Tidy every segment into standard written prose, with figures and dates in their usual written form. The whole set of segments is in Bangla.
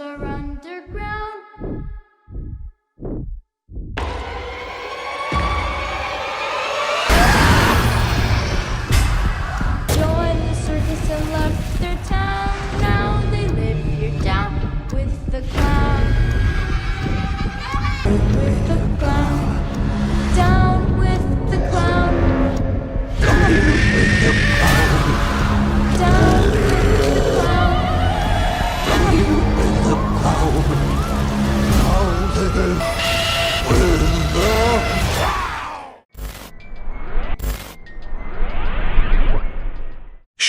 are underground. Join the circus and left their town. Now they live here down with the clown. With the clown. Down with the clown. Down with the clown. Down with the clown.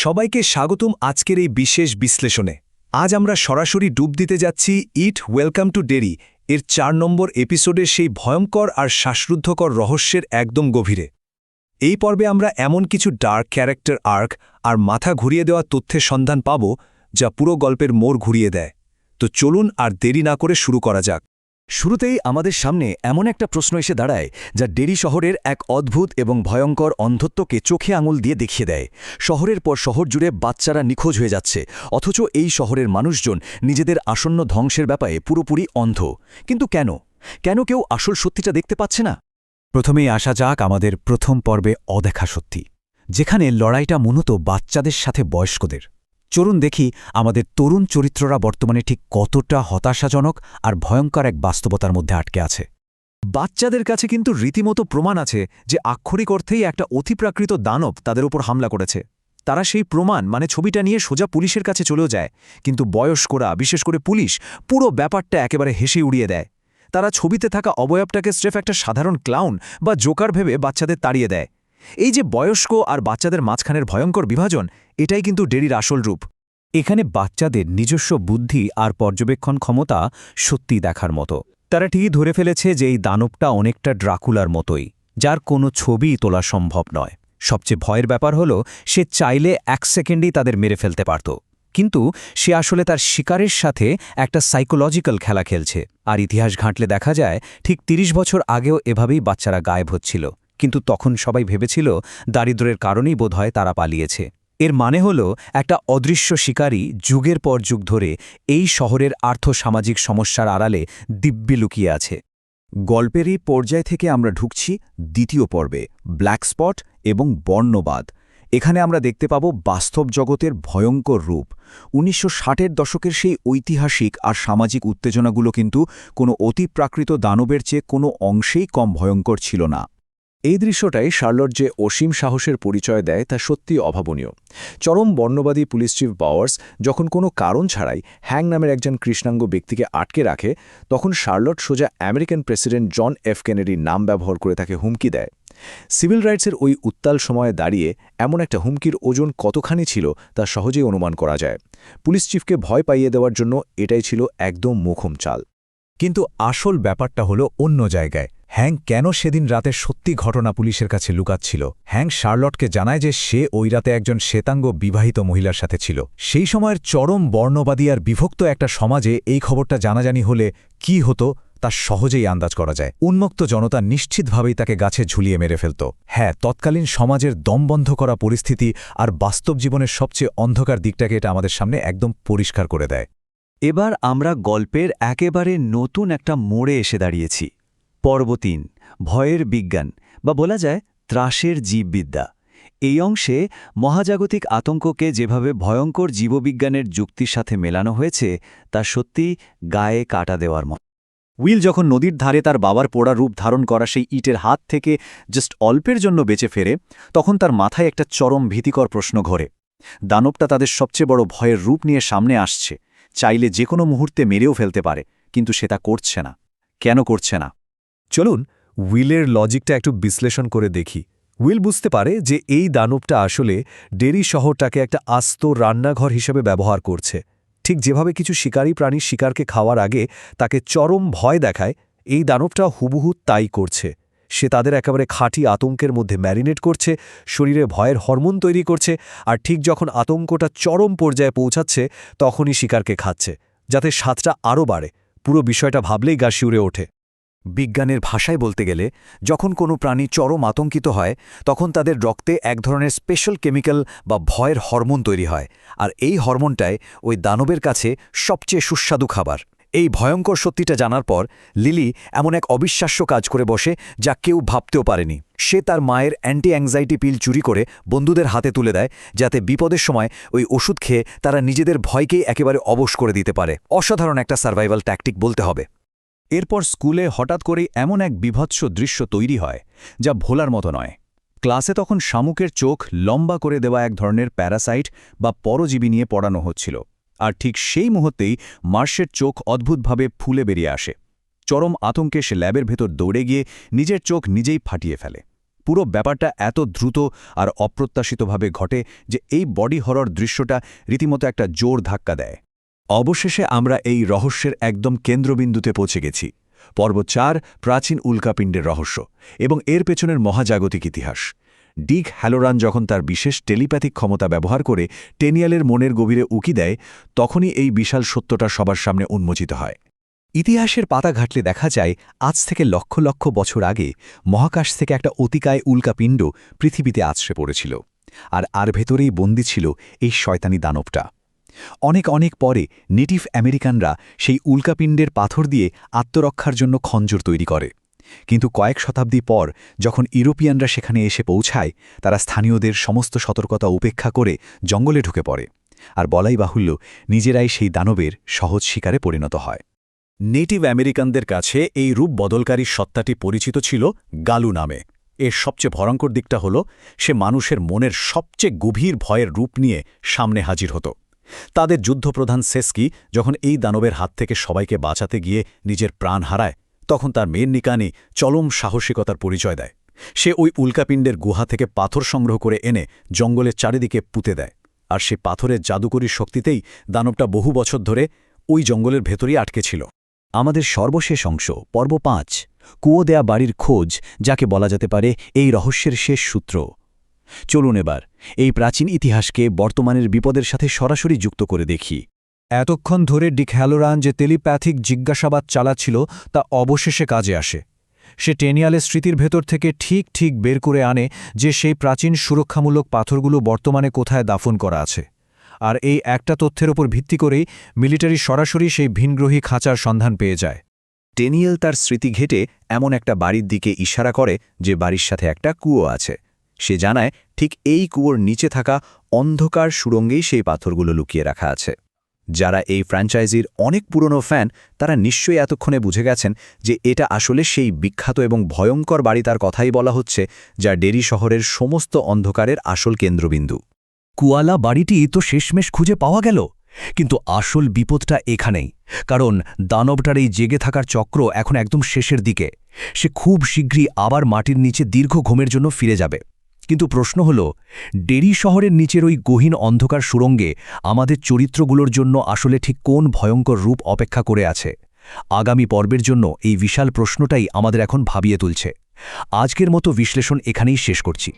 সবাইকে স্বাগতম আজকের এই বিশেষ বিশ্লেষণে। আজ আমরা সরাসরি ডুব দিতে যাচ্ছি ইট ওয়েলকাম টু ডেরি এর ৪ নম্বর এপিসোডের সেই ভয়ঙ্কর আর শ্বাসরুদ্ধকর রহস্যের একদম গভীরে। এই পর্বে আমরা এমন কিছু ডার্ক ক্যারেক্টার আর্ক আর মাথা ঘুরিয়ে দেওয়া তথ্যের সন্ধান পাব যা পুরো গল্পের মোড় ঘুরিয়ে দেয়। তো চলুন আর দেরি না করে শুরু করা যাক। শুরুতেই আমাদের সামনে এমন একটা প্রশ্ন এসে দাঁড়ায় যা ডেরি শহরের এক অদ্ভুত এবং ভয়ঙ্কর অন্ধত্বকে চোখে আঙুল দিয়ে দেখিয়ে দেয়। শহরের পর শহর জুড়ে বাচ্চারা নিখোঁজ হয়ে যাচ্ছে, অথচ এই শহরের মানুষজন নিজেদের আসন্ন ধ্বংসের ব্যাপারে পুরোপুরি অন্ধ। কিন্তু কেন কেউ আসল সত্যিটা দেখতে পাচ্ছে না? প্রথমেই আসা যাক আমাদের প্রথম পর্বে অদেখা সত্যি, যেখানে লড়াইটা মূলত বাচ্চাদের সাথে বয়স্কদের। চলুন দেখি আমাদের তরুণ চরিত্ররা বর্তমানে ঠিক কতটা হতাশাজনক আর ভয়ঙ্কর এক বাস্তবতার মধ্যে আটকে আছে। বাচ্চাদের কাছে কিন্তু রীতিমতো প্রমাণ আছে যে আক্ষরিক অর্থেই একটা অতিপ্রাকৃত দানব তাদের উপর হামলা করেছে। তারা সেই প্রমাণ মানে ছবিটা নিয়ে সোজা পুলিশের কাছে চলেও যায়, কিন্তু বয়স্করা, বিশেষ করে পুলিশ, পুরো ব্যাপারটা একেবারে হেসে উড়িয়ে দেয়। তারা ছবিতে থাকা অবয়বটাকে স্রেফ একটা সাধারণ ক্লাউন বা জোকার ভেবে বাচ্চাদের তাড়িয়ে দেয়। এই যে বয়স্ক আর বাচ্চাদের মাঝখানের ভয়ঙ্কর বিভাজন, এটাই কিন্তু ডেরির আসল রূপ। এখানে বাচ্চাদের নিজস্ব বুদ্ধি আর পর্যবেক্ষণ ক্ষমতা সত্যি দেখার মতো। তারা ঠিকই ধরে ফেলেছে যে এই দানবটা অনেকটা ড্রাকুলার মতোই, যার কোনো ছবি তোলা সম্ভব নয়। সবচেয়ে ভয়ের ব্যাপার হলো সে চাইলে ১ সেকেন্ডেই তাদের মেরে ফেলতে পারত, কিন্তু সে আসলে তার শিকারের সাথে একটা সাইকোলজিক্যাল খেলা খেলছে। আর ইতিহাস ঘাঁটলে দেখা যায় ঠিক ৩০ বছর আগেও এভাবেই বাচ্চারা গায়েব হচ্ছিল, কিন্তু তখন সবাই ভেবেছিল দারিদ্র্যের কারণেই বোধহয় তারা পালিয়েছে। এর মানে হল একটা অদৃশ্য শিকারী যুগের পর যুগ ধরে এই শহরের আর্থসামাজিক সমস্যার আড়ালে দিব্যি লুকিয়ে আছে। গল্পের এই পর্যায় থেকে আমরা ঢুকছি দ্বিতীয় পর্বে, ব্ল্যাক স্পট এবং বর্ণবাদ। এখানে আমরা দেখতে পাব বাস্তব জগতের ভয়ঙ্কর রূপ। ১৯৬০-এর দশকের সেই ঐতিহাসিক আর সামাজিক উত্তেজনাগুলো কিন্তু কোনো অতিপ্রাকৃত দানবের চেয়ে কোনো অংশেই কম ভয়ঙ্কর ছিল না। এই দৃশ্যটাই শার্লট যে অসীম সাহসের পরিচয় দেয় তা সত্যি অভাবনীয়। চরম বর্ণবাদী পুলিশ চিফ বাওয়ার্স যখন কোনো কারণ ছাড়াই হ্যাং নামের একজন কৃষ্ণাঙ্গ ব্যক্তিকে আটকে রাখে, তখন শার্লট সোজা আমেরিকান প্রেসিডেন্ট জন এফ কেনেডির নাম ব্যবহার করে তাকে হুমকি দেয়। সিভিল রাইটসের ওই উত্তাল সময়ে দাঁড়িয়ে এমন একটা হুমকির ওজন কতখানি ছিল তা সহজেই অনুমান করা যায়। পুলিশ চিফকে ভয় পাইয়ে দেওয়ার জন্য এটাই ছিল একদম মোক্ষম চাল। কিন্তু আসল ব্যাপারটা হলো অন্য জায়গায়। হ্যাং কেন সেদিন রাতে সত্যি ঘটনা পুলিশের কাছে লুকাচ্ছিল? হ্যাং শার্লটকে জানায় যে সে ওই রাতে একজন শ্বেতাঙ্গ বিবাহিত মহিলার সাথে ছিল। সেই সময়ের চরম বর্ণবাদী আর বিভক্ত একটা সমাজে এই খবরটা জানাজানি হলে কি হতো তা সহজেই আন্দাজ করা যায়। উন্মুক্ত জনতা নিশ্চিতভাবেই তাকে গাছে ঝুলিয়ে মেরে ফেলত। হ্যাঁ, তৎকালীন সমাজের দমবন্ধ করা পরিস্থিতি আর বাস্তব জীবনের সবচেয়ে অন্ধকার দিকটাকে এটা আমাদের সামনে একদম পরিষ্কার করে দেয়। এবার আমরা গল্পের একেবারে নতুন একটা মোড়ে এসে দাঁড়িয়েছি। পর্ব ৩, ভয়ের বিজ্ঞান বা বলা যায় ত্রাসের জীববিদ্যা। এই অংশে মহাজাগতিক আতঙ্ককে যেভাবে ভয়ঙ্কর জীববিজ্ঞানের যুক্তির সাথে মেলানো হয়েছে তা সত্যি গায়ে কাটা দেওয়ার মতো। উইল যখন নদীর ধারে তার বাবার পোড়া রূপ ধারণ করা সেই ইটের হাত থেকে জাস্ট অল্পের জন্য বেঁচে ফেরে, তখন তার মাথায় একটা চরম ভীতিকর প্রশ্ন ঘোরে। দানবটা তাদের সবচেয়ে বড় ভয়ের রূপ নিয়ে সামনে আসছে, চাইলে যে কোনো মুহূর্তে মেরেও ফেলতে পারে, কিন্তু সেটা করছে না। কেন করছে না? চলুন উইলের লজিকটা একটু বিশ্লেষণ করে দেখি। উইল বুঝতে পারে যে এই দানবটা আসলে ডেরি শহরটাকে একটা আস্ত রান্নাঘর হিসেবে ব্যবহার করছে। ঠিক যেভাবে কিছু শিকারী প্রাণী শিকারকে খাওয়ার আগে তাকে চরম ভয় দেখায়, এই দানবটা হুবহু তাই করছে। সে তাদের একেবারে খাঁটি আতঙ্কের মধ্যে ম্যারিনেট করছে, শরীরে ভয়ের হরমোন তৈরি করছে, আর ঠিক যখন আতঙ্কটা চরম পর্যায়ে পৌঁছাচ্ছে তখনই শিকারকে খাচ্ছে, যাতে স্বাদটা আরও বাড়ে। পুরো বিষয়টা ভাবলেই গা শিউরে ওঠে। বিজ্ঞানের ভাষায় বলতে গেলে যখন কোনো প্রাণী চরম আতঙ্কিত হয় তখন তাদের রক্তে এক ধরনের স্পেশাল কেমিক্যাল বা ভয়ের হরমোন তৈরি হয়, আর এই হরমোনটাই ওই দানবের কাছে সবচেয়ে সুস্বাদু খাবার। এই ভয়ঙ্কর সত্যিটা জানার পর লিলি এমন এক অবিশ্বাস্য কাজ করে বসে যা কেউ ভাবতেও পারেনি। সে তার মায়ের অ্যান্টি অ্যাংজাইটি পিল চুরি করে বন্ধুদের হাতে তুলে দেয়, যাতে বিপদের সময় ওই ওষুধ খেয়ে তারা নিজেদের ভয়কেই একেবারে অবশ করে দিতে পারে। অসাধারণ একটা সার্ভাইভাল ট্যাকটিক বলতে হবে। এরপর স্কুলে হঠাৎ করেই এমন এক বিভৎস দৃশ্য তৈরি হয় যা ভোলার মতো নয়। ক্লাসে তখন শামুকের চোখ লম্বা করে দেওয়া এক ধরনের প্যারাসাইট বা পরজীবী নিয়ে পড়ানো হচ্ছিল, আর ঠিক সেই মুহূর্তেই মার্শের চোখ অদ্ভুতভাবে ফুলে বেরিয়ে আসে। চরম আতঙ্কে সে ল্যাবের ভেতর দৌড়ে গিয়ে নিজের চোখ নিজেই ফাটিয়ে ফেলে। পুরো ব্যাপারটা এত দ্রুত আর অপ্রত্যাশিতভাবে ঘটে যে এই বডি হরর দৃশ্যটা রীতিমতো একটা জোর ধাক্কা দেয়। অবশেষে আমরা এই রহস্যের একদম কেন্দ্রবিন্দুতে পৌঁছে গেছি। পর্ব 4, প্রাচীন উল্কাপিণ্ডের রহস্য এবং এর পেছনের মহাজাগতিক ইতিহাস। ডিক হ্যালোরান যখন তার বিশেষ টেলিপ্যাথিক ক্ষমতা ব্যবহার করে টেনিয়ালের মনের গভীরে উকি দেয়, তখনই এই বিশাল সত্যটা সবার সামনে উন্মোচিত হয়। ইতিহাসের পাতা ঘাটলে দেখা যায় আজ থেকে লক্ষ লক্ষ বছর আগে মহাকাশ থেকে একটা অতিকায় উল্কাপিণ্ড পৃথিবীতে আছড়ে পড়েছিল, আর ভেতরেই বন্দী ছিল এই শয়তানি দানবটা। অনেক অনেক পরে নেটিভ আমেরিকানরা সেই উল্কাপিণ্ডের পাথর দিয়ে আত্মরক্ষার জন্য খঞ্জর তৈরি করে, কিন্তু কয়েক শতাব্দী পর যখন ইউরোপিয়ানরা সেখানে এসে পৌঁছায়, তারা স্থানীয়দের সমস্ত সতর্কতা উপেক্ষা করে জঙ্গলে ঢুকে পড়ে, আর বলাই বাহুল্য নিজেরাই সেই দানবের সহজ শিকারে পরিণত হয়। নেটিভ আমেরিকানদের কাছে এই রূপ বদলকারী সত্তাটি পরিচিত ছিল গালু নামে। এর সবচেয়ে ভয়ঙ্কর দিকটা হল সে মানুষের মনের সবচেয়ে গভীর ভয়ের রূপ নিয়ে সামনে হাজির হতো। তাদের যুদ্ধপ্রধান সেস্কি যখন এই দানবের হাত থেকে সবাইকে বাঁচাতে গিয়ে নিজের প্রাণ হারায়, তখন তার মেয়ের নিকানি চরম সাহসিকতার পরিচয় দেয়। সে ওই উল্কাপিণ্ডের গুহা থেকে পাথর সংগ্রহ করে এনে জঙ্গলের চারিদিকে পুঁতে দেয়, আর সে পাথরের জাদুকরী শক্তিতেই দানবটা বহু বছর ধরে ওই জঙ্গলের ভেতরেই আটকে ছিল। আমাদের সর্বশেষ অংশ, পর্ব 5, কুয়ো দেয়া বাড়ির খোঁজ, যাকে বলা যেতে পারে এই রহস্যের শেষ সূত্র। চলুন এবার এই প্রাচীন ইতিহাসকে বর্তমানের বিপদের সাথে সরাসরি যুক্ত করে দেখি। এতক্ষণ ধরে ডিক হ্যালোরান যে টেলিপ্যাথিক জিজ্ঞাসাবাদ চালাচ্ছিল তা অবশেষে কাজে আসে। সে টেনিয়ালের স্মৃতির ভেতর থেকে ঠিক বের করে আনে যে সেই প্রাচীন সুরক্ষামূলক পাথরগুলো বর্তমানে কোথায় দাফন করা আছে, আর এই একটা তথ্যের ওপর ভিত্তি করেই মিলিটারি সরাসরি সেই ভিনগ্রহী খাঁচার সন্ধান পেয়ে যায়। টেনিয়াল তার স্মৃতি ঘেটে এমন একটা বাড়ির দিকে ইশারা করে যে বাড়ির সাথে একটা কুয়ো আছে। সে জানায় ঠিক এই কুয়োর নিচে থাকা অন্ধকার সুড়ঙ্গেই সেই পাথরগুলো লুকিয়ে রাখা আছে। যারা এই ফ্র্যাঞ্চাইজির অনেক পুরনো ফ্যান, তারা নিশ্চয়ই এতক্ষণে বুঝে গেছেন যে এটা আসলে সেই বিখ্যাত এবং ভয়ঙ্কর বাড়ি তার কথাই বলা হচ্ছে, যা ডেরি শহরের সমস্ত অন্ধকারের আসল কেন্দ্রবিন্দু। কুয়ালা বাড়িটি তো শেষমেশ খুঁজে পাওয়া গেল, কিন্তু আসল বিপদটা এখানেই, কারণ দানবটার এই জেগে থাকার চক্র এখন একদম শেষের দিকে। সে খুব শীঘ্রই আবার মাটির নিচে দীর্ঘ ঘুমের জন্য ফিরে যাবে। কিন্তু প্রশ্ন হল, ডেরি শহরের নিচের ওই গহীন অন্ধকার সুড়ঙ্গে আমাদের চরিত্রগুলোর জন্য আসলে ঠিক কোন ভয়ঙ্কর রূপ অপেক্ষা করে আছে? আগামী পর্বের জন্য এই বিশাল প্রশ্নটাই আমাদের এখন ভাবিয়ে তুলছে। আজকের মতো বিশ্লেষণ এখানেই শেষ করছি।